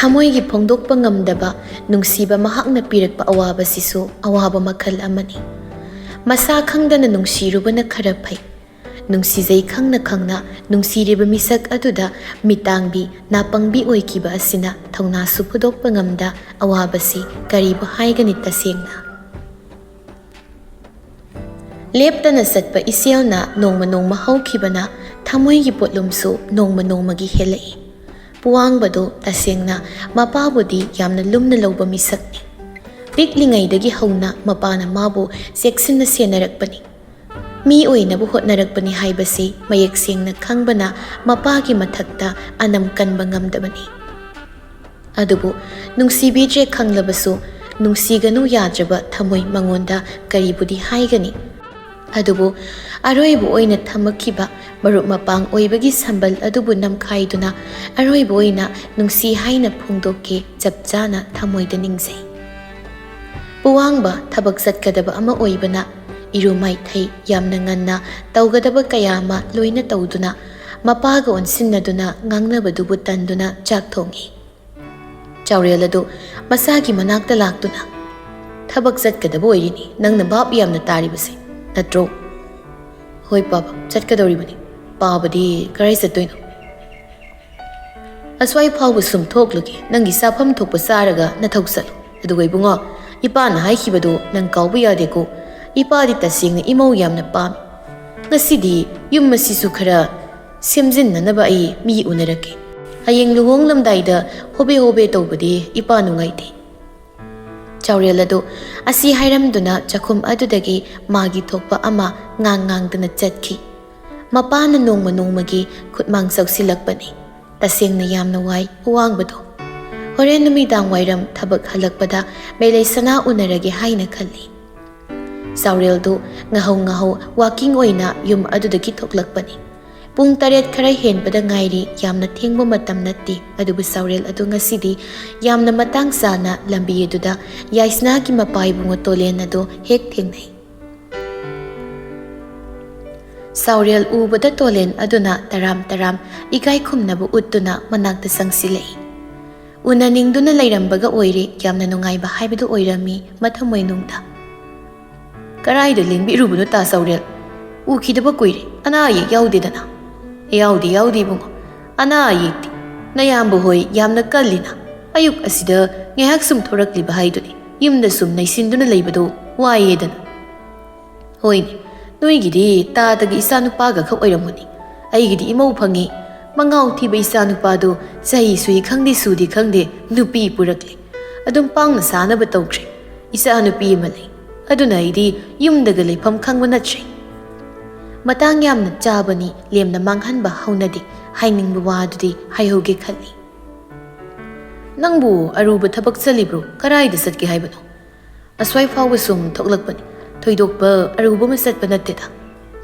ꯊꯃꯣꯏꯒꯤ ꯐꯣꯡꯗꯣꯛꯄ ꯉꯝꯗꯕ ꯅꯨꯡꯁꯤꯕ ꯃꯍꯥꯛꯅ ꯄꯤꯔꯛꯄ ꯑꯋꯥꯕꯁꯤꯁꯨ ꯑꯋꯥꯕ ꯃꯈꯜ ꯑꯃꯅꯤ ꯃꯁꯥ ꯈꯪꯗꯅ ꯅꯨꯡꯁꯤꯔꯨꯕꯅ ꯈꯔ ꯐꯩ ꯅꯨꯡꯁꯤꯖꯩ ꯈꯪꯅ ꯈꯪꯅ ꯅꯨꯡꯁꯤꯔꯤꯕ ꯃꯤꯁꯛ ꯑꯗꯨꯗ ꯃꯤꯇꯥꯡꯕꯤ ꯅꯥꯄꯪꯕꯤ ꯑꯣꯏꯈꯤꯕ ꯑꯁꯤꯅ ꯊꯧꯅꯥꯁꯨ ꯐꯨꯗꯣꯛꯄ ꯉꯝꯗ ꯑꯋꯥꯕꯁꯤ ꯀꯔꯤꯕꯨ ꯍꯥꯏꯒꯅꯤ ꯇꯁꯦꯡꯅ ꯂꯦꯞꯇꯅ ꯆꯠꯄ ꯏꯁꯦꯜꯅ ꯅꯣꯡꯃ ꯅꯣꯡꯃ ꯍꯧꯈꯤꯕꯅ ꯊꯃꯣꯏꯒꯤ ꯄꯣꯠꯂꯨꯝꯁꯨ ꯅꯣꯡꯃ ꯅꯣꯡꯃꯒꯤ ꯍꯦꯜꯂꯛꯏ ꯄꯨꯋꯥꯡꯕꯗꯨ ꯇꯁꯦꯡꯅ ꯃꯄꯥꯕꯨꯗꯤ ꯌꯥꯝꯅ ꯂꯨꯝꯅ ꯂꯧꯕ ꯃꯤꯁꯛꯅꯤ ꯄꯤꯛꯂꯤꯉꯩꯗꯒꯤ ꯍꯧꯅ ꯃꯄꯥꯅ ꯃꯥꯕꯨ ꯆꯦꯛꯁꯤꯟꯅ ꯁꯦꯟꯅꯔꯛꯄꯅꯤ ꯃꯤ ꯑꯣꯏꯅꯕ ꯍꯣꯠꯅꯔꯛꯄꯅꯤ ꯍꯥꯏꯕꯁꯤ ꯃꯌꯦꯛ ꯁꯦꯡꯅ ꯈꯪꯕꯅ ꯃꯄꯥꯒꯤ ꯃꯊꯛꯇ ꯑꯅꯝ ꯀꯟꯕ ꯉꯝꯗꯕꯅꯤ ꯑꯗꯨꯕꯨ ꯅꯨꯡꯁꯤꯕꯤꯗ꯭ꯔꯦ ꯈꯪꯂꯕꯁꯨ ꯅꯨꯡꯁꯤꯒꯅꯨ ꯌꯥꯗ꯭ꯔꯕ ꯊꯃꯣꯏ ꯃꯉꯣꯟꯗ ꯀꯔꯤꯕꯨꯗꯤ ꯍꯥꯏꯒꯅꯤ ꯑꯗꯨꯕꯨ ꯑꯔꯣꯏꯕ ꯑꯣꯏꯅ ꯊꯝꯃꯛꯈꯤꯕ ꯃꯔꯨꯞ ꯃꯄꯥꯡ ꯑꯣꯏꯕꯒꯤ ꯁꯝꯕꯜ ꯑꯗꯨꯕꯨ ꯅꯝꯈꯥꯏꯗꯨꯅ ꯑꯔꯣꯏꯕ ꯑꯣꯏꯅ ꯅꯨꯡꯁꯤ ꯍꯥꯏꯅ ꯐꯣꯡꯗꯣꯛꯀꯦ ꯆꯞ ꯆꯥꯅ ꯊꯃꯣꯏꯗ ꯅꯤꯡꯖꯩ ꯄꯨꯋꯥꯡꯕ ꯊꯕꯛ ꯆꯠꯀꯗꯕ ꯑꯃ ꯑꯣꯏꯕꯅ ꯏꯔꯨ ꯃꯥꯏꯊꯩ ꯌꯥꯝꯅ ꯉꯟꯅ ꯇꯧꯒꯗꯕ ꯀꯌా ꯑꯃ ꯂꯣꯏꯅ ꯇꯧꯗꯨꯅ ꯃꯄꯥꯒ ꯑꯣꯟꯁꯤꯟꯅꯗꯨꯅ ꯉꯥꯡꯅꯕꯗꯨꯕꯨ ꯇꯟꯗꯨꯅ ꯆꯥꯛ ꯊꯣꯡꯏ ꯆꯥꯎꯔꯦꯜ ꯑꯗꯨ ꯃꯁꯥꯒꯤ ꯃꯅꯥꯛꯇ ꯂꯥꯛꯇꯨꯅ ꯊꯕꯛ ꯆꯠꯀꯗꯕ ꯑꯣꯏꯔꯤꯅꯤ ꯅꯪꯅ ꯚꯥꯞ ꯌꯥꯝꯅ ꯇꯥꯔꯤꯕꯁꯦ ꯅꯠꯇ꯭ꯔꯣ ꯍꯣꯏ ꯄꯥꯕ ꯆꯠꯀꯗꯧꯔꯤꯕꯅꯤ ꯄꯥꯕꯗꯤ ꯀꯔꯥꯏ ꯆꯠꯇꯣꯏꯅꯣ ꯑꯁ꯭ꯋꯥꯏ ꯐꯥꯎꯕ ꯁꯨꯝ ꯊꯣꯛꯂꯨꯒꯦ ꯅꯪꯒꯤ ꯆꯥꯐꯝ ꯊꯣꯛꯄ ꯆꯥꯔꯒ ꯅꯊꯧ ꯆꯠꯂꯨ ꯑꯗꯨꯒ ꯏꯕꯨꯡꯉꯣ ꯏꯄꯥꯅ ꯍꯥꯏꯈꯤꯕꯗꯣ ꯅꯪ ꯀꯥꯎꯕ ꯌꯥꯗꯦꯀꯣ ꯏꯄꯥꯗꯤ ꯇꯁꯦꯡꯅ ꯏꯃꯧ ꯌꯥꯝꯅ ꯄꯥꯝꯃꯤ ꯉꯁꯤꯗꯤ ꯌꯨꯝ ꯑꯁꯤꯁꯨ ꯈꯔ ꯁꯦꯝꯖꯤꯟꯅꯅꯕ ꯑꯩ ꯃꯤ ꯎꯅꯔꯛꯀꯦ ꯍꯌꯦꯡ ꯂꯨꯍꯣꯡꯂꯝꯗꯥꯏꯗ ꯍꯣꯕꯦ ꯍꯣꯕꯦ ꯇꯧꯕꯗꯤ ꯏꯄꯥ ꯅꯨꯡꯉꯥꯏꯇꯦ ꯆꯥꯎꯔꯦꯜ ꯑꯗꯨ ꯑꯁꯤ ꯍꯥꯏꯔꯝꯗꯨꯅ ꯆꯥꯛꯈꯨꯝ ꯑꯗꯨꯗꯒꯤ ꯃꯥꯒꯤ ꯊꯣꯛꯄ ꯑꯃ ꯉꯥꯡꯗꯨꯅ ꯆꯠꯈꯤ ꯃꯄꯥꯅ ꯅꯣꯡꯃ ꯅꯣꯡꯃꯒꯤ ꯈꯨꯠꯃꯥꯡ ꯆꯥꯎꯁꯤꯜꯂꯛꯄꯅꯤ ꯇꯁꯦꯡꯅ ꯌꯥꯝꯅ ꯋꯥꯏ ꯄꯨꯋꯥꯡꯕꯗꯣ ꯍꯣꯔꯦꯟ ꯅꯨꯃꯤꯗꯥꯡ ꯋꯥꯏꯔꯝ ꯊꯕꯛ ꯍꯜꯂꯛꯄꯗ ꯃꯦꯂꯩ ꯁꯅꯥ ꯎꯅꯔꯒꯦ ꯍꯥꯏꯅ ꯈꯜꯂꯤ ꯆꯥꯎꯔꯦꯜꯗꯨ ꯉꯍꯧ ꯋꯥꯀꯤꯡ ꯑꯣꯏꯅ ꯌꯨꯝ ꯑꯗꯨꯗꯒꯤ ꯊꯣꯛꯂꯛꯄꯅꯤ ꯄꯨꯡ 8 ꯈꯔ ꯍꯦꯟꯕꯗ ꯉꯥꯏꯔꯤ ꯌꯥꯝꯅ ꯊꯦꯡꯕ ꯃꯇꯝ ꯅꯠꯇꯦ ꯑꯗꯨꯕꯨ ꯆꯥꯎꯔꯦꯜ ꯑꯗꯨ ꯉꯁꯤꯗꯤ ꯌꯥꯝꯅ ꯃꯇꯥꯡ ꯆꯥꯅ ꯂꯝꯕꯤ ꯑꯗꯨꯗ ꯌꯥꯏꯁꯅꯥꯒꯤ ꯃꯄꯥꯏꯕꯨꯡꯉꯣ ꯇꯣꯂꯦꯟ ꯑꯗꯨ ꯍꯦꯛ ꯊꯦꯡꯅꯩ ꯆꯥꯎꯔꯦꯜ ꯎꯕꯗ ꯇꯣꯂꯦꯟ ꯑꯗꯨꯅ ꯇꯔꯥꯝ ꯏꯀꯥꯏ ꯈꯨꯝꯅꯕ ꯎꯠꯇꯨꯅ ꯃꯅꯥꯛꯇ ꯆꯪꯁꯤꯜꯂꯛꯏ ꯎꯅꯅꯤꯡꯗꯨꯅ ꯂꯩꯔꯝꯕꯒ ꯑꯣꯏꯔꯦ ꯌꯥꯝꯅ ꯅꯨꯡꯉꯥꯏꯕ ꯍꯥꯏꯕꯗꯨ ꯑꯣꯏꯔꯝꯃꯤ ꯃꯊꯃꯣꯏꯅꯨꯡꯗ ꯀꯔꯥꯏꯗ ꯂꯦꯡꯕꯤꯔꯨꯕꯅꯣ ꯇꯥ ꯆꯥꯎꯔꯦꯜ ꯎꯈꯤꯗꯕ ꯀꯨꯏꯔꯦ ꯑꯅꯥ ꯑꯌꯦꯛ ꯌꯥꯎꯗꯦꯗꯅ ꯌꯥꯎꯗꯦ ꯏꯕꯨꯡꯉꯣ ꯑꯅꯥ ꯑꯌꯦꯛꯇꯤ ꯅꯌꯥꯝꯕ ꯍꯣꯏ ꯌꯥꯝꯅ ꯀꯜꯂꯤꯅ ꯑꯌꯨꯛ ꯑꯁꯤꯗ ꯉꯥꯏꯍꯥꯛ ꯁꯨꯝ ꯊꯣꯔꯛꯂꯤꯕ ꯍꯥꯏꯗꯨꯅꯤ ꯌꯨꯝꯗ ꯁꯨꯝ ꯅꯩꯁꯤꯟꯗꯨꯅ ꯂꯩꯕꯗꯣ ꯋꯥꯏꯌꯦꯗꯅ ꯍꯣꯏꯅꯦ ꯅꯣꯏꯒꯤꯗꯤ ꯇꯥꯗꯒꯤ ꯏꯆꯥꯅꯨꯄꯥꯒ ꯈꯛ ꯑꯣꯏꯔꯝꯒꯅꯤ ꯑꯩꯒꯤꯗꯤ ꯏꯃꯧ ꯐꯪꯉꯤ ꯃꯉꯥꯎ ꯊꯤꯕ ꯏꯆꯥꯅꯨꯄꯥꯗꯣ ꯆꯍꯤ ꯁꯨꯏ ꯈꯪꯗꯦ ꯁꯨꯗꯤ ꯈꯪꯗꯦ ꯅꯨꯄꯤ ꯄꯨꯔꯛꯂꯦ ꯑꯗꯨꯝ ꯄꯥꯡꯅ ꯁꯥꯅꯕ ꯇꯧꯈ꯭ꯔꯦ ꯏꯆꯥꯅꯨꯄꯤ ꯑꯃ ꯂꯩ ꯑꯗꯨꯅ ꯑꯩꯗꯤ ꯌꯨꯝꯗꯒ ꯂꯩꯐꯝ ꯈꯪꯕ ꯅꯠꯇ꯭ꯔꯦ ꯃꯇꯥꯡ ꯌꯥꯝꯅ ꯆꯥꯕꯅꯤ ꯂꯦꯝꯅ ꯃꯥꯡꯍꯟꯕ ꯍꯧꯅꯗꯦ ꯍꯥꯏꯅꯤꯡꯕ ꯋꯥꯗꯨꯗꯤ ꯍꯥꯏꯍꯧꯒꯦ ꯈꯜꯂꯤ ꯅꯪꯕꯨ ꯑꯔꯨꯕ ꯊꯕꯛ ꯆꯠꯂꯤꯕ꯭ꯔꯣ ꯀꯔꯥꯏꯗ ꯆꯠꯀꯦ ꯍꯥꯏꯕꯅꯣ ꯑꯁ꯭ꯋꯥꯏ ꯐꯥꯎꯕ ꯁꯨꯝ ꯊꯣꯛꯂꯛꯄꯅꯤ ꯊꯣꯏꯗꯣꯛꯄ ꯑꯔꯨꯕ ꯑꯃ ꯆꯠꯄ ꯅꯠꯇꯦꯗ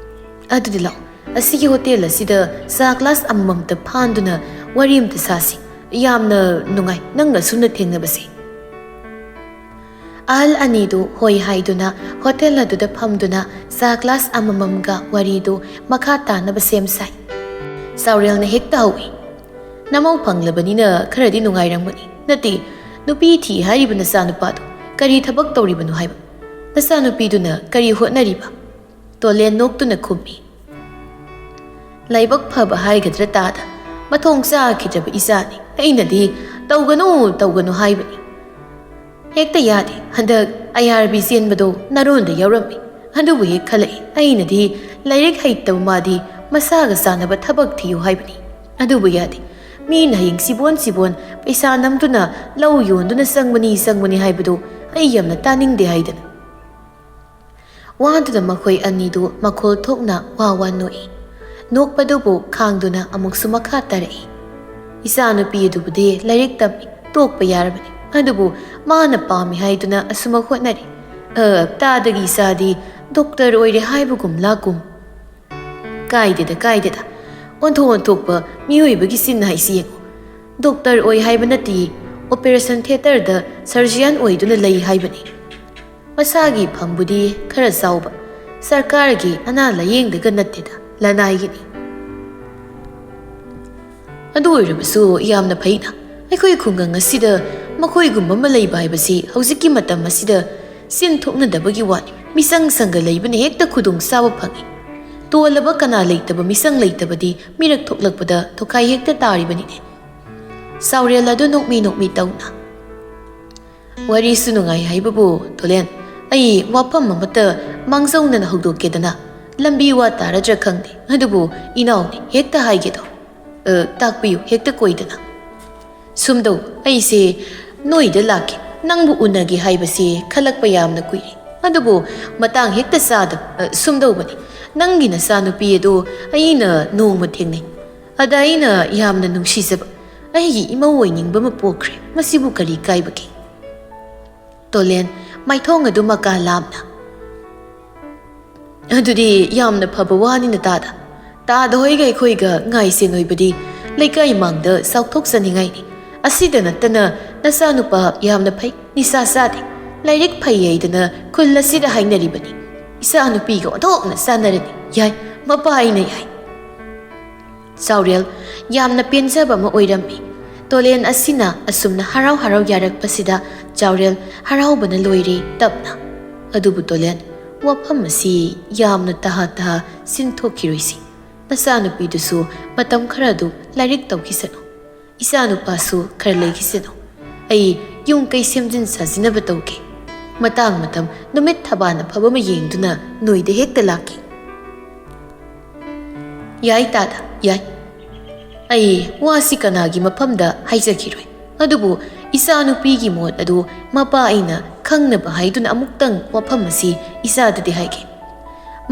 ꯑꯗꯨꯗꯤ ꯂꯥꯛꯑꯣ ꯑꯁꯤꯒꯤ ꯍꯣꯇꯦꯜ ꯑꯁꯤꯗ ꯆꯥ ꯒ꯭ꯂꯥꯁ ꯑꯃꯃꯝꯇ ꯐꯥꯟꯗꯨꯅ ꯋꯥꯔꯤ ꯑꯃꯇ ꯁꯥꯁꯤ ꯌꯥꯝꯅ ꯅꯨꯡꯉꯥꯏ ꯅꯪꯒ ꯁꯨꯝꯅ ꯊꯦꯡꯅꯕꯁꯦ ꯑꯍꯜ ꯑꯅꯤꯗꯨ ꯍꯣꯏ ꯍꯥꯏꯗꯨꯅ ꯍꯣꯇꯦꯜ ꯑꯗꯨꯗ ꯐꯝꯗꯨꯅ ꯆꯥ ꯒ꯭ꯂꯥꯁ ꯑꯃꯃꯝꯒ ꯋꯥꯔꯤꯗꯨ ꯃꯈꯥ ꯇꯥꯅꯕ ꯁꯦꯝ ꯁꯥꯏ ꯆꯥꯎꯔꯦꯜꯅ ꯍꯦꯛꯇ ꯍꯧꯏ ꯅꯃꯧ ꯐꯪꯂꯕꯅꯤꯅ ꯈꯔꯗꯤ ꯅꯨꯡꯉꯥꯏꯔꯝꯒꯅꯤ ꯅꯠꯇꯦ ꯅꯨꯄꯤ ꯊꯤ ꯍꯥꯏꯔꯤꯕ ꯅꯆꯥꯅꯨꯄꯥꯗꯣ ꯀꯔꯤ ꯊꯕꯛ ꯇꯧꯔꯤꯕꯅꯣ ꯍꯥꯏꯕ ꯅꯆꯥꯅꯨꯄꯤꯗꯨꯅ ꯀꯔꯤ ꯍꯣꯠꯅꯔꯤꯕ ꯇꯣꯂꯦꯟ ꯅꯣꯛꯇꯨꯅ ꯈꯨꯝꯃꯤ ꯂꯥꯏꯕꯛ ꯐꯕ ꯍꯥꯏꯒꯗ꯭ꯔꯥ ꯇꯥꯗ ꯃꯊꯣꯡ ꯆꯥꯈꯤꯗ꯭ꯔꯕ ꯏꯆꯥꯅꯤ ꯑꯩꯅꯗꯤ ꯇꯧꯒꯅꯨ ꯍꯥꯏꯕꯅꯤ ꯍꯦꯛꯇ ꯌꯥꯗꯦ ꯍꯟꯗꯛ ꯑꯌꯥꯔꯕꯤ ꯆꯦꯟꯕꯗꯣ ꯅꯔꯣꯟꯗ ꯌꯥꯎꯔꯝꯃꯤ ꯑꯗꯨꯕꯨ ꯍꯦꯛ ꯈꯜꯂꯛꯏ ꯑꯩꯅꯗꯤ ꯂꯥꯏꯔꯤꯛ ꯍꯩꯇꯕ ꯃꯥꯗꯤ ꯃꯁꯥꯒ ꯆꯥꯟꯅꯕ ꯊꯕꯛ ꯊꯤꯌꯨ ꯍꯥꯏꯕꯅꯤ ꯑꯗꯨꯕꯨ ꯌꯥꯗꯦ ꯃꯤꯅ ꯍꯌꯦꯡ ꯁꯤꯕꯣꯟ ꯄꯩꯁꯥ ꯅꯝꯗꯨꯅ ꯂꯧ ꯌꯣꯟꯗꯨꯅ ꯆꯪꯕꯅꯤ ꯍꯥꯏꯕꯗꯨ ꯑꯩ ꯌꯥꯝꯅ ꯇꯥꯅꯤꯡꯗꯦ ꯍꯥꯏꯗꯅ ꯋꯥꯗꯨꯗ ꯃꯈꯣꯏ ꯑꯅꯤꯗꯨ ꯃꯈꯣꯜ ꯊꯣꯛꯅ ꯋꯥ ꯅꯣꯛꯏ ꯅꯣꯛꯄꯗꯨꯕꯨ ꯈꯥꯡꯗꯨꯅ ꯑꯃꯨꯛꯁꯨ ꯃꯈꯥ ꯇꯥꯔꯛꯏ ꯏꯆꯥꯅꯨꯄꯤ ꯑꯗꯨꯕꯨꯗꯤ ꯂꯥꯏꯔꯤꯛ ꯇꯝꯃꯤ ꯇꯣꯛꯄ ꯌꯥꯔꯕꯅꯤ ꯑꯗꯨꯕꯨ ꯃꯥꯅ ꯄꯥꯝꯃꯤ ꯍꯥꯏꯗꯨꯅ ꯑꯁꯨꯃꯛ ꯍꯣꯠꯅꯔꯤ ꯇꯥꯗꯒꯤ ꯏꯆꯥꯗꯤ ꯗꯣꯛꯇꯔ ꯑꯣꯏꯔꯦ ꯍꯥꯏꯕꯒꯨꯝ ꯂꯥꯛꯀꯨꯝ ꯀꯥꯏꯗꯦꯗ ꯑꯣꯟꯊꯣꯛꯄ ꯃꯤꯑꯣꯏꯕꯒꯤ ꯆꯤꯟ ꯍꯥꯏꯁꯤ ꯌꯦꯡꯉꯨ ꯗꯣꯛꯇꯔ ꯑꯣꯏ ꯍꯥꯏꯕ ꯅꯠꯇꯦ ꯑꯣꯄꯔꯦꯁꯟ ꯊꯤꯌꯦꯇꯔꯗ ꯁꯔꯖꯤꯌꯟ ꯑꯣꯏꯗꯨꯅ ꯂꯩ ꯍꯥꯏꯕꯅꯤ ꯃꯁꯥꯒꯤ ꯐꯝꯕꯨꯗꯤ ꯈꯔ ꯆꯥꯎꯕ ꯁꯔꯀꯥꯔꯒꯤ ꯑꯅꯥ ꯂꯥꯌꯦꯡꯗꯒ ꯅꯠꯇꯦꯗ ꯂꯅꯥꯏꯒꯤꯅꯤ ꯑꯗꯨ ꯑꯣꯏꯔꯕꯁꯨ ꯌꯥꯝꯅ ꯐꯩꯅ ꯑꯩꯈꯣꯏ ꯈꯨꯡꯒꯪ ꯑꯁꯤꯗ ꯃꯈꯣꯏꯒꯨꯝꯕ ꯑꯃ ꯂꯩꯕ ꯍꯥꯏꯕꯁꯤ ꯍꯧꯖꯤꯛꯀꯤ ꯃꯇꯝ ꯑꯁꯤꯗ ꯁꯦꯟ ꯊꯣꯛꯅꯗꯕꯒꯤ ꯋꯥꯅꯤ ꯃꯤꯁꯪ ꯁꯪꯒ ꯂꯩꯕꯅ ꯍꯦꯛꯇ ꯈꯨꯗꯣꯡꯆꯥꯕ ꯐꯪꯏ ꯇꯣꯜꯂꯕ ꯀꯅꯥ ꯂꯩꯇꯕ ꯃꯤꯁꯪ ꯂꯩꯇꯕꯗꯤ ꯃꯤꯔꯛ ꯊꯣꯛꯂꯛꯄꯗ ꯊꯣꯈꯥꯏ ꯍꯦꯛꯇ ꯇꯥꯔꯤꯕꯅꯤꯅꯦ ꯁꯥꯎꯔꯦꯜ ꯑꯗꯨ ꯅꯣꯛꯃꯤ ꯇꯧꯅ ꯋꯥꯔꯤꯁꯨ ꯅꯨꯡꯉꯥꯏ ꯍꯥꯏꯕꯕꯨ ꯇꯣꯂꯦꯟ ꯑꯩ ꯋꯥꯐꯝ ꯑꯃꯠꯇ ꯃꯥꯡꯖꯧꯅꯅ ꯍꯧꯗꯣꯛꯀꯦꯗꯅ ꯂꯝꯕꯤ ꯋꯥ ꯇꯥꯔꯗ꯭ꯔꯥ ꯈꯪꯗꯦ ꯑꯗꯨꯕꯨ ꯏꯅꯥꯎꯅꯤ ꯍꯦꯛꯇ ꯍꯥꯏꯒꯦꯗꯣ ꯇꯥꯛꯄꯤꯌꯨ ꯍꯦꯛꯇ ꯀꯣꯏꯗꯅ ꯁꯨꯝꯗꯧ ꯑꯩꯁꯦ ꯅꯣꯏꯗ ꯂꯥꯛꯀꯦ ꯅꯪꯕꯨ ꯎꯅꯒꯦ ꯍꯥꯏꯕꯁꯤ ꯈꯜꯂꯛꯄ ꯌꯥꯝꯅ ꯀꯨꯏꯔꯦ ꯑꯗꯨꯕꯨ ꯃꯇꯥꯡ ꯍꯦꯛꯇ ꯆꯥꯗꯕ ꯁꯨꯝꯗꯧꯕꯅꯤ ꯅꯪꯒꯤ ꯅꯆꯥꯅꯨꯄꯤ ꯑꯗꯨ ꯑꯩꯅ ꯅꯣꯡꯃ ꯊꯦꯡꯅꯩ ꯑꯗ ꯑꯩꯅ ꯌꯥꯝꯅ ꯅꯨꯡꯁꯤꯖꯕ ꯑꯩꯒꯤ ꯏꯃꯧ ꯑꯣꯏꯅꯤꯡꯕ ꯑꯃ ꯄꯣꯛꯈ꯭ꯔꯦ ꯃꯁꯤꯕꯨ ꯀꯔꯤ ꯀꯥꯏꯕꯒꯦ ꯇꯣꯂꯦꯟ ꯃꯥꯏꯊꯣꯡ ꯑꯗꯨ ꯃꯀꯥ ꯂꯥꯝꯅ ꯑꯗꯨꯗꯤ ꯌꯥꯝꯅ ꯐꯕ ꯋꯥꯅꯤꯅ ꯇꯥꯗ ꯍꯣꯏꯒ ꯑꯩꯈꯣꯏꯒ ꯉꯥꯏꯁꯦꯟ ꯑꯣꯏꯕꯗꯤ ꯂꯩꯀꯥꯏ ꯃꯥꯡꯗ ꯆꯥꯎꯊꯣꯛꯆꯅꯤꯡꯉꯥꯏꯅꯤ ꯑꯁꯤꯗ ꯅꯠꯇꯅ ꯅꯆꯥꯅꯨꯄꯥ ꯌꯥꯝꯅ ꯐꯩ ꯅꯤꯁꯥ ꯆꯥꯗꯦ ꯂꯥꯏꯔꯤꯛ ꯐꯩ ꯍꯥꯏꯗꯅ ꯈꯨꯜ ꯑꯁꯤꯗ ꯍꯥꯏꯅꯔꯤꯕꯅꯤ ꯏꯆꯥꯅꯨꯄꯤꯒ ꯑꯣꯟꯊꯣꯛꯅ ꯆꯥꯟꯅꯔꯅꯤ ꯌꯥꯏ ꯃꯄꯥ ꯑꯩꯅ ꯌꯥꯏ ꯁꯥꯎꯔꯦꯜ ꯌꯥꯝꯅ ꯄꯦꯟꯖꯕ ꯑꯃ ꯑꯣꯏꯔꯝꯃꯤ ꯇꯣꯂꯦꯟ ꯑꯁꯤꯅ ꯑꯁꯨꯝꯅ ꯍꯔꯥꯎ ꯌꯥꯔꯛꯄꯁꯤꯗ ꯆꯥꯎꯔꯦꯜ ꯍꯔꯥꯎꯕꯅ ꯂꯣꯏꯔꯦ ꯇꯞꯅ ꯑꯗꯨꯕꯨ ꯇꯣꯂꯦꯟ ꯋꯥꯐꯝ ꯑꯁꯤ ꯌꯥꯝꯅ ꯇꯍꯥ ꯁꯤꯟꯊꯣꯛꯈꯤꯔꯣꯏꯁꯤ ꯅꯆꯥꯅꯨꯄꯤꯗꯨꯁꯨ ꯃꯇꯝ ꯈꯔꯗꯨ ꯂꯥꯏꯔꯤꯛ ꯇꯧꯈꯤꯁꯅꯨ ꯏꯆꯥꯅꯨꯄꯥꯁꯨ ꯈꯔ ꯂꯩꯈꯤꯁꯅꯨ ꯑꯩ ꯌꯨꯝ ꯀꯩ ꯁꯦꯝꯖꯤꯟ ꯁꯥꯖꯤꯟꯅꯕ ꯇꯧꯒꯦ ꯃꯇꯝ ꯅꯨꯃꯤꯠ ꯊꯕꯥꯅ ꯐꯕ ꯑꯃ ꯌꯦꯡꯗꯨꯅ ꯅꯣꯏꯗ ꯍꯦꯛꯇ ꯂꯥꯛꯀꯦ ꯌꯥꯏ ꯇꯥꯗ ꯌꯥꯏ ꯑꯩ ꯋꯥꯁꯤ ꯀꯅꯥꯒꯤ ꯃꯐꯝꯗ ꯍꯥꯏꯖꯈꯤꯔꯣꯏ ꯑꯗꯨꯕꯨ ꯏꯆꯥꯅꯨꯄꯤꯒꯤ ꯃꯣꯠ ꯑꯗꯨ ꯃꯄꯥ ꯑꯩꯅ ꯈꯪꯅꯕ ꯍꯥꯏꯗꯨꯅ ꯑꯃꯨꯛꯇꯪ ꯋꯥꯐꯝ ꯑꯁꯤ ꯏꯆꯥꯗꯗꯤ ꯍꯥꯏꯒꯦ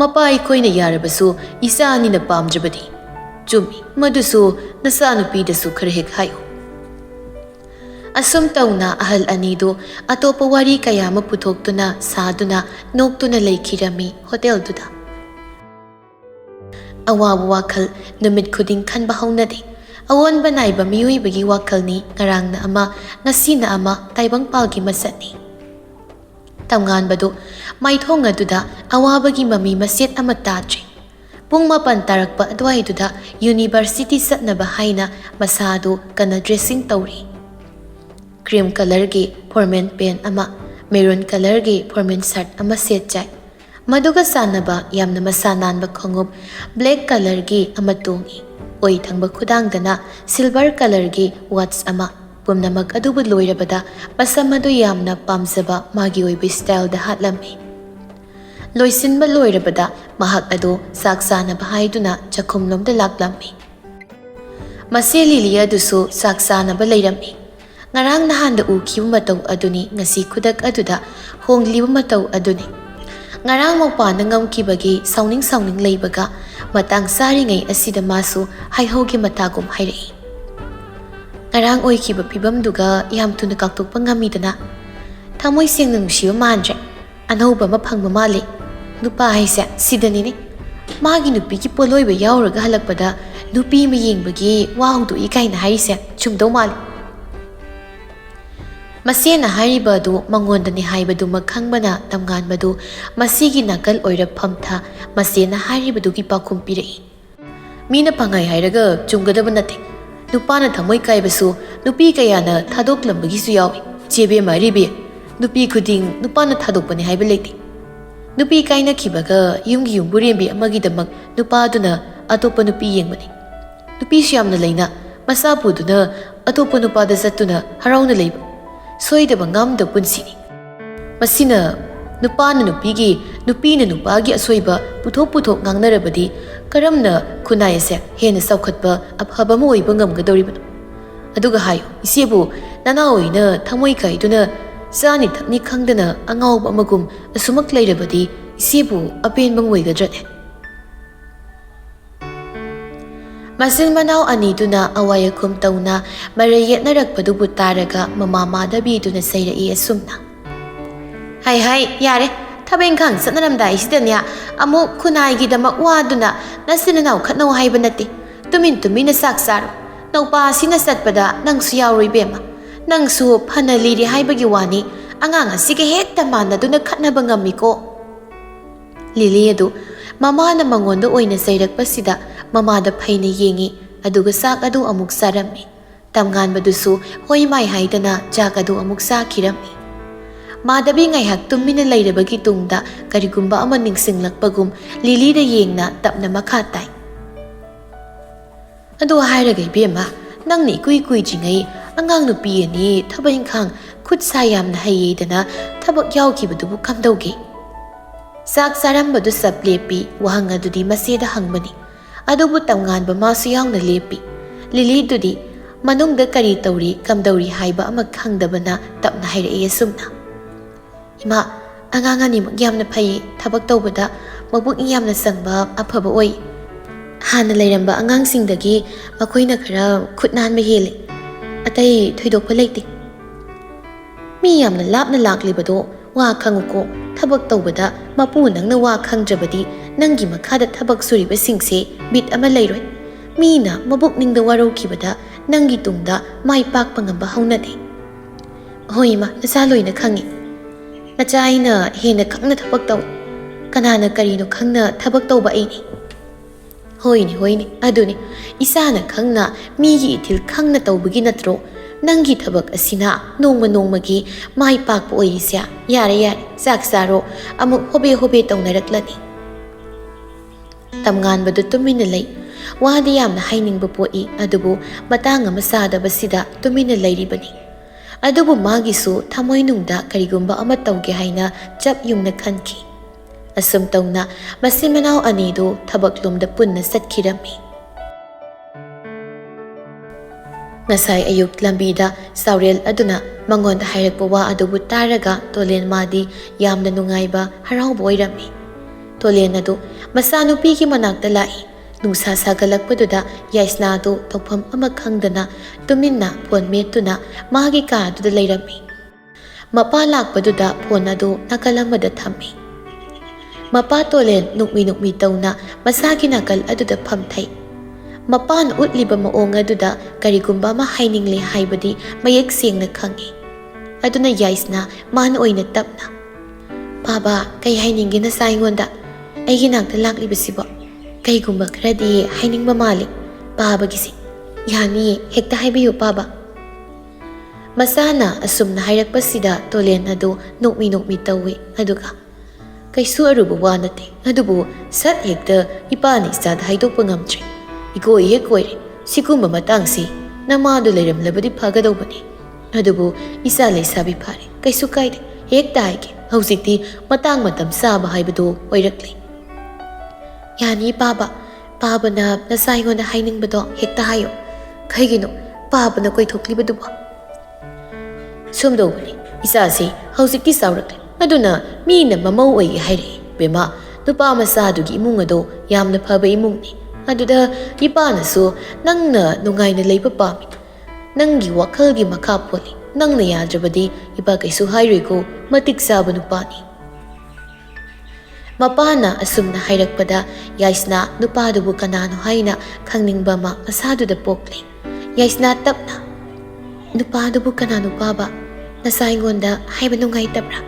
ꯃꯄꯥ ꯑꯩꯈꯣꯏꯅ ꯌꯥꯔꯕꯁꯨ ꯏꯆꯥ ꯑꯅꯤꯅ ꯄꯥꯝꯗ꯭ꯔꯕꯗꯤ ꯆꯨꯝꯃꯤ ꯃꯗꯨꯁꯨ ꯅꯆꯥꯅꯨꯄꯤꯗꯁꯨ ꯈꯔ ꯍꯦꯛ ꯍꯥꯏꯌꯨ ꯑꯁꯨꯝ ꯇꯧꯅ ꯑꯍꯜ ꯑꯅꯤꯗꯨ ꯑꯇꯣꯞꯄ ꯋꯥꯔꯤ ꯀꯌꯥ ꯑꯃ ꯄꯨꯊꯣꯛꯇꯨꯅ ꯁꯥꯗꯨꯅ ꯅꯣꯛꯇꯨꯅ ꯂꯩꯈꯤꯔꯝꯃꯤ ꯍꯣꯇꯦꯜꯗꯨꯗ ꯑꯋꯥꯕ ꯋꯥꯈꯜ ꯅꯨꯃꯤꯠ ꯈꯨꯗꯤꯡ ꯈꯟꯕ ꯍꯧꯅꯗꯦ ꯑꯑꯣꯟꯕ ꯅꯥꯏꯕ ꯃꯤꯑꯣꯏꯕꯒꯤ ꯋꯥꯈꯜꯅꯤ ꯉꯔꯥꯡꯅ ꯑꯃ ꯉꯁꯤꯅ ꯑꯃ ꯇꯥꯏꯕꯪꯄꯥꯜꯒꯤ ꯃꯆꯠꯅꯤ ꯇꯝꯉꯥꯟꯕꯗꯨ ꯃꯥꯏꯊꯣꯡ ꯑꯗꯨꯗ ꯑꯋꯥꯕꯒꯤ ꯃꯃꯤ ꯃꯁꯦꯠ ꯑꯃ ꯇꯥꯗ꯭ꯔꯤ ꯄꯨꯡ 9 ꯇꯥꯔꯛꯄ ꯑꯗꯨꯋꯥꯏꯗꯨꯗ ꯌꯨꯅꯤꯚꯔꯁꯤꯇꯤ ꯆꯠꯅꯕ ꯍꯥꯏꯅ ꯃꯁꯥꯗꯨ ꯀꯟꯅ ꯗ꯭ꯔꯦꯁꯤꯡ ꯇꯧꯔꯤ ꯀ꯭ꯔꯤꯝ ꯀꯂꯔꯒꯤ ꯐꯣꯔꯃꯦꯜ ꯄꯦꯟ ꯑꯃ ꯃꯦꯔꯨꯟ ꯀꯂꯔꯒꯤ ꯐꯣꯔꯃꯦꯜ ꯁꯔꯠ ꯑꯃ ꯁꯦꯠꯆꯥꯏ ꯃꯗꯨꯒ ꯆꯥꯟꯅꯕ ꯌꯥꯝꯅ ꯃꯁꯥ ꯅꯥꯟꯕ ꯈꯣꯡꯎꯞ ꯕ꯭ꯂꯦꯛ ꯀꯂꯔꯒꯤ ꯑꯃ ꯇꯣꯡꯏ ꯑꯣꯏ ꯊꯪꯕ ꯈꯨꯗꯥꯡꯗꯅ ꯁꯤꯜꯚꯔ ꯀꯂꯔꯒꯤ ꯋꯥꯠꯆ ꯑꯃ ꯄꯨꯝꯅꯃꯛ ꯑꯗꯨꯕꯨ ꯂꯣꯏꯔꯕꯗ ꯃꯁꯝ ꯑꯗꯨ ꯌꯥꯝꯅ ꯄꯥꯝꯖꯕ ꯃꯥꯒꯤ ꯑꯣꯏꯕ ꯁ꯭ꯇꯥꯏꯜꯗ ꯍꯥꯠꯂꯝꯃꯤ ꯂꯣꯏꯁꯤꯟꯕ ꯂꯣꯏꯔꯕꯗ ꯃꯍꯥꯛ ꯑꯗꯨ ꯆꯥꯛ ꯆꯥꯅꯕ ꯍꯥꯏꯗꯨꯅ ꯆꯥꯛꯈꯨꯝꯂꯣꯝꯗ ꯂꯥꯛꯂꯝꯃꯤ ꯃꯆꯦ ꯂꯤꯂꯤ ꯑꯗꯨꯁꯨ ꯆꯥꯛ ꯆꯥꯅꯕ ꯂꯩꯔꯝꯃꯤ ꯉꯔꯥꯡ ꯅꯍꯥꯟꯗ ꯎꯈꯤꯕ ꯃꯇꯧ ꯑꯗꯨꯅꯤ ꯉꯁꯤ ꯈꯨꯗꯛ ꯑꯗꯨꯗ ꯍꯣꯡꯂꯤꯕ ꯃꯇꯧ ꯑꯗꯨꯅꯤ ꯉꯔꯥꯡ ꯃꯧꯄꯥꯅ ꯉꯝꯈꯤꯕꯒꯤ ꯁꯥꯎꯅꯤꯡ ꯂꯩꯕꯒ ꯃꯇꯥꯡ ꯆꯥꯔꯤꯉꯩ ꯑꯁꯤꯗ ꯃꯥꯁꯨ ꯍꯥꯏꯍꯧꯒꯤ ꯃꯇꯥꯒꯨꯝ ꯍꯥꯏꯔꯛꯏ ꯉꯔꯥꯡ ꯑꯣꯏꯈꯤꯕ ꯐꯤꯕꯝꯗꯨꯒ ꯌꯥꯝ ꯊꯨꯅ ꯀꯥꯎꯊꯣꯛꯄ ꯉꯝꯃꯤꯗꯅ ꯊꯃꯣꯏ ꯁꯦꯡꯅ ꯅꯨꯡꯁꯤꯕ ꯃꯥꯟꯗ꯭ꯔꯦ ꯑꯅꯧꯕ ꯑꯃ ꯐꯪꯕ ꯃꯥꯜꯂꯤ ꯅꯨꯄꯥ ꯍꯥꯏꯁꯦ ꯁꯤꯗꯅꯤꯅꯦ ꯃꯥꯒꯤ ꯅꯨꯄꯤꯒꯤ ꯄꯣꯠꯂꯣꯏꯕ ꯌꯥꯎꯔꯒ ꯍꯜꯂꯛꯄꯗ ꯅꯨꯄꯤ ꯑꯃ ꯌꯦꯡꯕꯒꯤ ꯋꯥ ꯍꯧꯗꯣꯛꯏ ꯀꯥꯏꯅ ꯍꯥꯏꯔꯤꯁꯦ ꯆꯨꯝꯗꯧ ꯃꯥꯜꯂꯤ ꯃꯁꯦꯅ ꯍꯥꯏꯔꯤꯕ ꯑꯗꯨ ꯃꯉꯣꯟꯗꯅꯤ ꯍꯥꯏꯕꯗꯨꯃꯛ ꯈꯪꯕꯅ ꯇꯝꯉꯥꯟꯕꯗꯨ ꯃꯁꯤꯒꯤ ꯅꯥꯀꯜ ꯑꯣꯏꯔꯞ ꯐꯝꯊ ꯃꯁꯦꯅ ꯍꯥꯏꯔꯤꯕꯗꯨꯒꯤ ꯄꯥꯎꯈꯨꯝ ꯄꯤꯔꯛꯏ ꯃꯤꯅ ꯄꯪꯍꯥꯏ ꯍꯥꯏꯔꯒ ꯆꯨꯝꯒꯗꯕ ꯅꯠꯇꯦ ꯅꯨꯄꯥꯅ ꯊꯃꯣꯏ ꯀꯥꯏꯕꯁꯨ ꯅꯨꯄꯤ ꯀꯌꯥꯅ ꯊꯥꯗꯣꯛꯂꯝꯕꯒꯤꯁꯨ ꯌꯥꯎꯏ ꯆꯦꯕꯦꯝ ꯍꯥꯏꯔꯤꯕꯤ ꯅꯨꯄꯤ ꯈꯨꯗꯤꯡ ꯅꯨꯄꯥꯅ ꯊꯥꯗꯣꯛꯄꯅꯤ ꯍꯥꯏꯕ ꯂꯩꯇꯦ ꯅꯨꯄꯤ ꯀꯥꯏꯅꯈꯤꯕꯒ ꯌꯨꯝꯒꯤ ꯌꯨꯝꯕꯨꯔꯦꯝꯕꯤ ꯑꯃꯒꯤꯗꯃꯛ ꯅꯨꯄꯥꯗꯨꯅ ꯑꯇꯣꯞꯄ ꯅꯨꯄꯤ ꯌꯦꯡꯕꯅꯤ ꯅꯨꯄꯤꯁꯨ ꯌꯥꯝꯅ ꯂꯩꯅ ꯃꯆꯥ ꯄꯨꯗꯨꯅ ꯑꯇꯣꯞꯄ ꯅꯨꯄꯥꯗ ꯆꯠꯇꯨꯅ ꯍꯔꯥꯎꯅ ꯂꯩꯕ ꯁꯣꯏꯗꯕ ꯉꯝꯗꯕ ꯄꯨꯟꯁꯤꯅꯤ ꯃꯁꯤꯅ ꯅꯨꯄꯥꯅ ꯅꯨꯄꯤꯒꯤ ꯅꯨꯄꯤꯅ ꯅꯨꯄꯥꯒꯤ ꯑꯁꯣꯏꯕ ꯄꯨꯊꯣꯛ ꯉꯥꯡꯅꯔꯕꯗꯤ ꯀꯔꯝꯅ ꯈꯨꯟꯅꯥꯏ ꯑꯁꯦ ꯍꯦꯟꯅ ꯆꯥꯎꯈꯠꯄ ꯑꯐꯕ ꯑꯃ ꯑꯣꯏꯕ ꯉꯝꯒꯗꯧꯔꯤꯕꯅꯣ ꯑꯗꯨꯒ ꯍꯥꯏꯌꯨ ꯏꯆꯦꯕꯨ ꯅꯅꯥꯎꯅ ꯊꯃꯣꯏ ꯀꯥꯏꯗꯨꯅ ꯆꯥꯅꯤ ꯊꯛꯅꯤ ꯈꯪꯗꯅ ꯑꯉꯥꯎꯕ ꯑꯃꯒꯨꯝ ꯑꯁꯨꯃꯛ ꯂꯩꯔꯕꯗꯤ ꯏꯆꯦꯕꯨ ꯑꯄꯦꯟꯕ ꯑꯣꯏꯒꯗ꯭ꯔꯅꯦ ꯃꯆꯤꯟ ꯃꯅꯥꯎ ꯑꯅꯤꯗꯨꯅ ꯑꯋꯥꯏ ꯑꯈꯨꯝ ꯇꯧꯅ ꯃꯔꯩ ꯌꯦꯠꯅꯔꯛꯄꯗꯨꯕꯨ ꯇꯥꯔꯒ ꯃꯃꯥ ꯃꯥꯙꯕꯤꯗꯨꯅ ꯆꯩꯔꯛꯏ ꯑꯁꯨꯝꯅ ꯍꯥꯏ ꯌꯥꯔꯦ ꯊꯕꯛ ꯏꯪꯈꯥꯡ ꯆꯠꯅꯔꯝꯗꯥꯏꯁꯤꯗꯅꯦ ꯑꯃꯨꯛ ꯈꯨꯟꯅꯥꯏꯒꯤꯗꯃꯛ ꯋꯥꯗꯨꯅ ꯅꯆꯤꯟ ꯅꯅꯥꯎ ꯈꯠꯅꯧ ꯍꯥꯏꯕ ꯅꯠꯇꯦ ꯇꯨꯃꯤꯟꯅ ꯆꯥꯛ ꯆꯥꯔꯣ ꯅꯧꯄꯥ ꯑꯁꯤꯅ ꯆꯠꯄꯗ ꯅꯪꯁꯨ ꯌꯥꯎꯔꯣꯏ ꯏꯕꯦꯝꯃ ꯅꯪꯁꯨ ꯐꯅ ꯂꯤꯔꯤ ꯍꯥꯏꯕꯒꯤ ꯋꯥꯅꯤ ꯑꯉꯥꯡ ꯑꯁꯤꯒ ꯍꯦꯛꯇ ꯃꯥꯟꯅꯗꯨꯅ ꯈꯠꯅꯕ ꯉꯝꯃꯤꯀꯣ ꯂꯤꯂꯤ ꯑꯗꯨ ꯃꯃꯥꯅ ꯃꯉꯣꯟꯗ ꯑꯣꯏꯅ ꯆꯩꯔꯛꯄꯁꯤꯗ ꯃꯃꯥꯗ ꯐꯩꯅ ꯌꯦꯡꯉꯤ ꯑꯗꯨꯒ ꯆꯥꯛ ꯑꯗꯨ ꯑꯃꯨꯛ ꯆꯥꯔꯝꯃꯤ Tamnganbadusu hoi mai haidana chak adu amuk sakirami. Madabi ngaihak tummina lairabagi tungda karigumba ama ningsinglakpagum Lilida yengna tapna makha tai. Adu hairaga ibema nangni kui jingai angang nupi ani thaba inkhang khut sa yamna hayedana thabak yawkibadubu kamdauge. Sak sarambadu sap lepi wahang adudi maseda hangbani. Adubu tamnganba masu yawna lepi. Lilidudi manungda kari tauri kamdauri haiba ama khangdabana tapna hairae sumna. Ima angangani magyamna phai thabak tawbada mabuk yamna sangba afaba oi. Hana lairamba angangsingdagi makoina khara khutnan mahele. Atai thoidokpa leite. Mi yamna lapna laklibado wa khanguko thabak tawbada mapu nangna wa khangjabadi nangi makhada thabak suriba singse bit ama leiroi. Mina mabuk ningda warau kibada nangi tungda mai pak pangamba haunade. Hoi ma nasaloina khangi. Nachaina hena khangna thabak taw. Kanana karino khangna thabak tawba aini. Hoini aduni isana khangna migi ithil khangna tawbagi natro nangi thabak asina nongmagi mai pak oisya yare sak saro amuk hobe tawnaraklani. Tamnganbadu tumina lei wadi yamna hainingba poi adubu matang ama sadabasida tumina leiribani. Adubu magisu thamoinungda karigumba ama tawge haina chap yungna khanki. Asum tawna masimanao anido thabaklumda punna satkirami. Ngasai ayuk lambida saurel aduna mangonda hairakpa wa adubu taraga tolen madi yamna nungaiba harauba oirami. Tolen adu masanupigi manakta lai. Nungsa sagalakpaduda yaisnado tokpham ama khangdana tuminna phon metuna magi kaduda leirami. Mapa lakpaduda phon adu nakalamada thammi. Mapa tolen nukmi tawna masagi nakal aduda phamthai. Mapan utliba maong aduda karigumba ma hainingle haibadi mayek sengna khangi. Aduna yaisna man oina tapna. Baba kay hainingi na saingonda aigi nakta laklibasibo. Kaygumba kradi hainingba malik baba gisi. Yani hekta haibiyo baba. Masana asumna hairakpasida tolen adu nukmi tawi aduga. Kaisu aruba wanate adubu sat hekta ipani sad haidokpa ngamtre. Igoi hekoire sigumba matangsi namadu leiramlabadi phagadobani. Adubu isa leisabi phare kaisu kaide hekta haige hauzikti matang matam saba haibadu oirakli. Yani baba na nasaingonda hainingbado hekta hayo kaigino baba na koithoklibaduba. Sumdobani isa si hauzikti saurakli. Aduna mina mamau oige haire bema nupa masadugi imung ado yamna phaba imungni. Aduda ipanasu nangna nungaina leiba pami. Nangi wakhalgi makha poli nangna yadrabadi ipa kaisu hairiko matik saba nupani. Mapana asumna hairakpada yaisna nupadubu kanano haina khangningba ma masaduda pokli. Yaisna tapna nupadubu kanano baba nasaingonda haiba nungai tapra.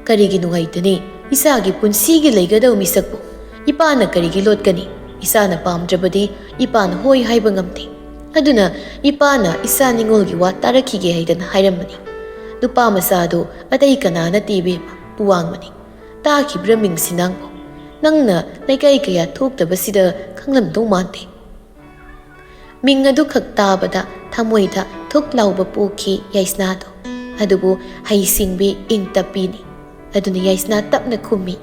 Karigi nungaitani isagi punsigi leigadaw misakpo ipana karigi lotkani isana pamdrabadi ipana hoi haiba ngamti. Aduna ipana isa ningolgi wa tarakige haidana hairamani. Nupa masado atai kanana tibema puwangmani. Takibra mingsinangpo nangna laikai kaya thoktabasida khanglamdong mante. Ming adu khak tabada thamoida thoklauba pokhi yaisnado. Adubu haisingbi ingtapini. Aduna yaisna tapna khumi.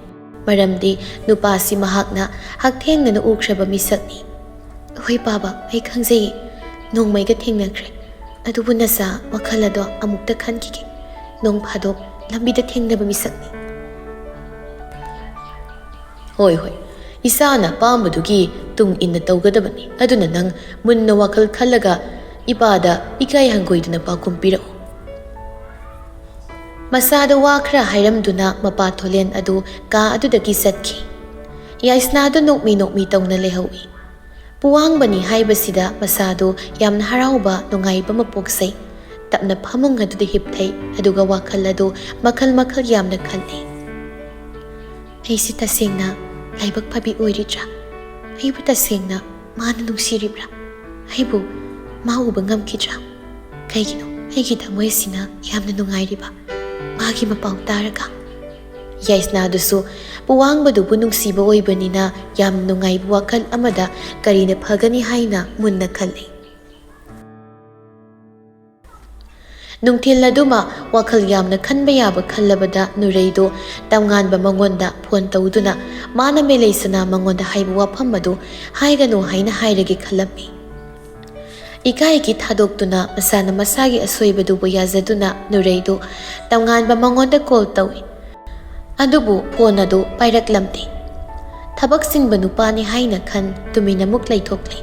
Maramdi nupasi mahakna hakthengna na ukhraba misakni. Hoi baba ai khangjai nongmaiga thengnakre. Adubu nasa wakhalado amukta khankige. Nong phadok lambida thengnaba misakni. Hoi isana pambadugi tung inna tawgadabani. Aduna nang munna wakhal khallaga ipada ikai hangoiduna pakumpira. Masada wakra hairamduna mapa tholen adu ka adudagi satki. Yaisnado nokmi tawna lehawi. Puwang bani haibasida masado yamna harauba nungaiba mapoksay. Tapna phamung aduda hipthai aduga wakhal adu makhal yamna khalli. Aisi tasengna laibak phabi oiritra. Aibu tasengna mana nungsiribra. Aibu ꯃꯥ ꯎꯕ ꯉꯝꯈꯤꯗ꯭ꯔꯥ? ꯀꯩꯒꯤꯅꯣ ꯑꯩꯒꯤ ꯊꯃꯣꯏꯁꯤꯅ ꯌꯥꯝꯅ ꯅꯨꯡꯉꯥꯏꯔꯤꯕ ꯃꯥꯒꯤ ꯃꯄꯥꯎ ꯇꯥꯔꯒ? ꯌꯥꯏꯁꯅꯥꯗꯨꯁꯨ ꯄꯨꯋꯥꯡꯕꯗꯨꯕꯨ ꯅꯨꯡꯁꯤꯕ ꯑꯣꯏꯕꯅꯤꯅ ꯌꯥꯝ ꯅꯨꯡꯉꯥꯏꯕ ꯋꯥꯈꯜ ꯑꯃꯗ ꯀꯔꯤꯅ ꯐꯒꯅꯤ ꯍꯥꯏꯅ ꯃꯨꯟꯅ ꯈꯜꯂꯤ꯫ ꯅꯨꯡꯊꯤꯜ ꯑꯗꯨꯃ ꯋꯥꯈꯜ ꯌꯥꯝꯅ ꯈꯟꯕ ꯌꯥꯕ ꯈꯜꯂꯕꯗ ꯅꯨꯔꯩꯗꯣ ꯇꯝꯉꯥꯟꯕ ꯃꯉꯣꯟꯗ ꯐꯣꯟ ꯇꯧꯗꯨꯅ ꯃꯥꯅ ꯃꯦꯂꯩꯁꯅꯥ ꯃꯉꯣꯟꯗ ꯍꯥꯏꯕ ꯋꯥꯐꯝ ꯑꯗꯨ ꯍꯥꯏꯒꯅꯨ ꯍꯥꯏꯅ ꯍꯥꯏꯔꯒꯦ ꯈꯜꯂꯝꯃꯤ꯫ ꯏꯀꯥꯏꯒꯤ ꯊꯥꯗꯣꯛꯇꯨꯅ ꯃꯁꯥꯅ ꯃꯁꯥꯒꯤ ꯑꯁꯣꯏꯕꯗꯨꯕꯨ ꯌꯥꯖꯗꯨꯅ ꯅꯨꯔꯩꯗꯣ ꯇꯝꯉꯥꯟꯕ ꯃꯉꯣꯟꯗ ꯀꯣꯜ ꯇꯧꯏ꯫ ꯑꯗꯨꯕꯨ ꯐꯣꯟ ꯑꯗꯨ ꯄꯥꯏꯔꯛꯂꯝꯗꯦ꯫ ꯊꯕꯛ ꯆꯤꯟꯕ ꯅꯨꯄꯥꯅꯤ ꯍꯥꯏꯅ ꯈꯟ ꯇꯨꯃꯤꯟꯅ ꯑꯃꯨꯛ ꯂꯩꯊꯣꯛꯂꯦ꯫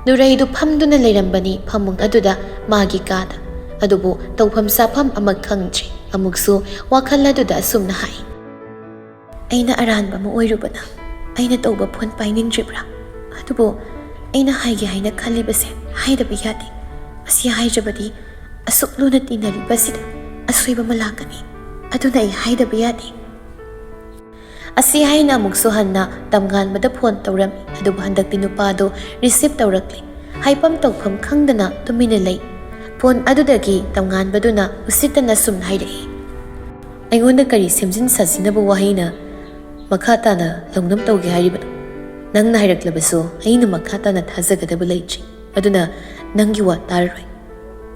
ꯅꯨꯔꯩꯗꯨ ꯐꯝꯗꯨꯅ ꯂꯩꯔꯝꯕꯅꯤ ꯐꯃꯨꯡ ꯑꯗꯨꯗ ꯃꯥꯒꯤ ꯀꯥꯗ꯫ ꯑꯗꯨꯕꯨ ꯇꯧꯐꯝ ꯆꯥꯐꯝ ꯑꯃ ꯈꯪꯗ꯭ꯔꯤ꯫ ꯑꯃꯨꯛꯁꯨ ꯋꯥꯈꯜ ꯑꯗꯨꯗ ꯑꯁꯨꯝꯅ ꯍꯥꯏ, ꯑꯩꯅ ꯑꯔꯥꯟꯕ ꯑꯃ ꯑꯣꯏꯔꯨꯕꯅ ꯑꯩꯅ ꯇꯧꯕ ꯐꯣꯟ ꯄꯥꯏꯅꯤꯡꯗ꯭ꯔꯤꯕ꯭ꯔꯥ? ꯑꯗꯨꯕꯨ ꯑꯩꯅ ꯍꯥꯏꯒꯦ ꯍꯥꯏꯅ ꯈꯜꯂꯤꯕꯁꯦ ꯍꯥꯏꯗꯕ ꯌꯥꯗꯦ꯫ ꯑꯁꯤ ꯍꯥꯏꯗ꯭ꯔꯕꯗꯤ ꯑꯁꯨꯛ ꯂꯨꯅ ꯇꯤꯟꯅꯔꯤꯕꯁꯤꯗ ꯑꯁꯣꯏꯕ ꯑꯃ ꯂꯥꯛꯀꯅꯤ꯫ ꯑꯗꯨꯅ ꯑꯩ ꯍꯥꯏꯗꯕ ꯌꯥꯗꯦ꯫ ꯑꯁꯤ ꯍꯥꯏꯅ ꯑꯃꯨꯛꯁꯨ ꯍꯟꯅ ꯇꯝꯉꯥꯟꯕꯗ ꯐꯣꯟ ꯇꯧꯔꯝꯃꯤ꯫ ꯑꯗꯨꯕꯨ ꯍꯟꯗꯛꯇꯤ ꯅꯨꯄꯥꯗꯣ ꯔꯤꯁꯤꯞ ꯇꯧꯔꯛꯂꯦ꯫ ꯍꯥꯏꯐꯝ ꯇꯧꯐꯝ ꯈꯪꯗꯅ ꯇꯨꯃꯤꯟꯅ ꯂꯩ꯫ ꯐꯣꯟ ꯑꯗꯨꯗꯒꯤ ꯇꯝꯉꯥꯟꯕꯗꯨꯅ ꯎꯁꯤꯠꯇꯅ ꯁꯨꯝ ꯍꯥꯏꯔꯛꯏ, ꯑꯩꯉꯣꯟꯗ ꯀꯔꯤ ꯁꯦꯝꯖꯤꯟ ꯁꯥꯖꯤꯟꯅꯕ ꯋꯥꯍꯩꯅ ꯃꯈꯥ ꯇꯥꯅ ꯂꯧꯅꯝ ꯇꯧꯒꯦ ꯍꯥꯏꯔꯤꯕꯅꯣ? ꯅꯪꯅ ꯍꯥꯏꯔꯛꯂꯕꯁꯨ ꯑꯩꯅ ꯃꯈꯥ ꯇꯥꯅ ꯊꯥꯖꯒꯗꯕ ꯂꯩꯇ꯭ꯔꯤ꯫ ꯑꯗꯨꯅ ꯅꯪꯒꯤ ꯋꯥ ꯇꯥꯔꯔꯣꯏ꯫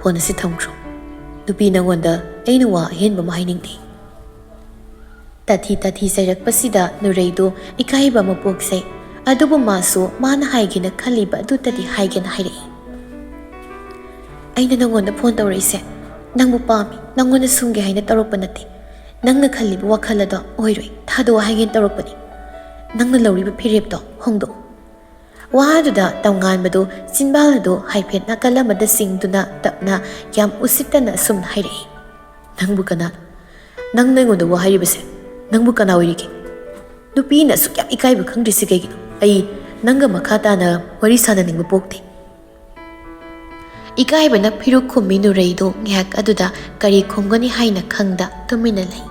ꯐꯣꯟ ꯑꯁꯤ ꯊꯝꯈ꯭ꯔꯣ꯫ ꯅꯨꯄꯤ ꯅꯉꯣꯟꯗ ꯑꯩꯅ ꯋꯥ ꯑꯍꯦꯟꯕ ꯑꯃ ꯍꯥꯏꯅꯤꯡꯗꯦ꯫ ꯇꯥꯊꯤ ꯇꯥꯊꯤ ꯆꯩꯔꯛꯄꯁꯤꯗ ꯅꯨꯔꯩꯗꯣ ꯏꯀꯥꯏꯕ ꯑꯃ ꯄꯣꯛꯆꯩ꯫ ꯑꯗꯨꯕꯨ ꯃꯥꯁꯨ ꯃꯥꯅ ꯍꯥꯏꯒꯦꯅ ꯈꯜꯂꯤꯕ ꯑꯗꯨꯇꯗꯤ ꯍꯥꯏꯒꯦꯅ ꯍꯥꯏꯔꯛꯏ, ꯑꯩꯅ ꯅꯉꯣꯟꯗ ꯐꯣꯟ ꯇꯧꯔꯛꯏꯁꯦ ꯅꯪꯕꯨ ꯄꯥꯝꯃꯤ, ꯅꯪꯉꯣꯟꯗ ꯁꯨꯝꯒꯦ ꯍꯥꯏꯅ ꯇꯧꯔꯛꯄ ꯅꯠꯇꯦ꯫ ꯅꯪꯅ ꯈꯜꯂꯤꯕ ꯋꯥꯈꯜ ꯑꯗꯣ ꯑꯣꯏꯔꯣꯏ, ꯊꯥꯗꯣꯛꯑꯣ ꯍꯥꯏꯒꯦꯅ ꯇꯧꯔꯛꯄꯅꯤ꯫ ꯅꯪꯅ ꯂꯧꯔꯤꯕ ꯐꯤꯔꯦꯞꯇꯣ ꯍꯣꯡꯗꯣꯛꯑꯣ꯫ ꯋꯥ ꯑꯗꯨꯗ ꯇꯝꯉꯥꯟꯕꯗꯨ ꯆꯤꯟꯕꯥꯜ ꯑꯗꯨ ꯍꯥꯏꯐꯦꯠ ꯅꯥꯀꯜ ꯑꯃꯗ ꯆꯤꯡꯗꯨꯅ ꯇꯞꯅ ꯌꯥꯝ ꯎꯁꯤꯠꯇꯅ ꯑꯁꯨꯝꯅ ꯍꯥꯏꯔꯛꯏ, ꯅꯪꯕꯨ ꯀꯅꯥꯅꯣ? ꯅꯪꯅ ꯑꯩꯉꯣꯟꯗ ꯋꯥ ꯍꯥꯏꯔꯤꯕꯁꯦ ꯅꯪꯕꯨ ꯀꯅꯥ ꯑꯣꯏꯔꯤꯒꯦ? ꯅꯨꯄꯤꯅ ꯑꯁꯨꯛ ꯌꯥꯝ ꯏꯀꯥꯏꯕ ꯈꯪꯗ꯭ꯔꯤꯁꯤ ꯀꯩꯒꯤꯅꯣ? ꯑꯩ ꯅꯪꯒ ꯃꯈꯥ ꯇꯥꯅ ꯋꯥꯔꯤ ꯁꯥꯟꯅꯅꯤꯡꯕ ꯄꯣꯛꯇꯦ꯫ ꯏꯀꯥꯏꯕꯅ ꯐꯤꯔꯨꯛ ꯈꯨꯝꯃꯤ ꯅꯨꯔꯩꯗꯣ ꯉꯥꯏꯍꯥꯛ ꯑꯗꯨꯗ ꯀꯔꯤ ꯈꯨꯝꯒꯅꯤ ꯍꯥꯏꯅ ꯈꯪꯗ ꯇꯨꯃꯤꯟꯅ ꯂꯩ꯫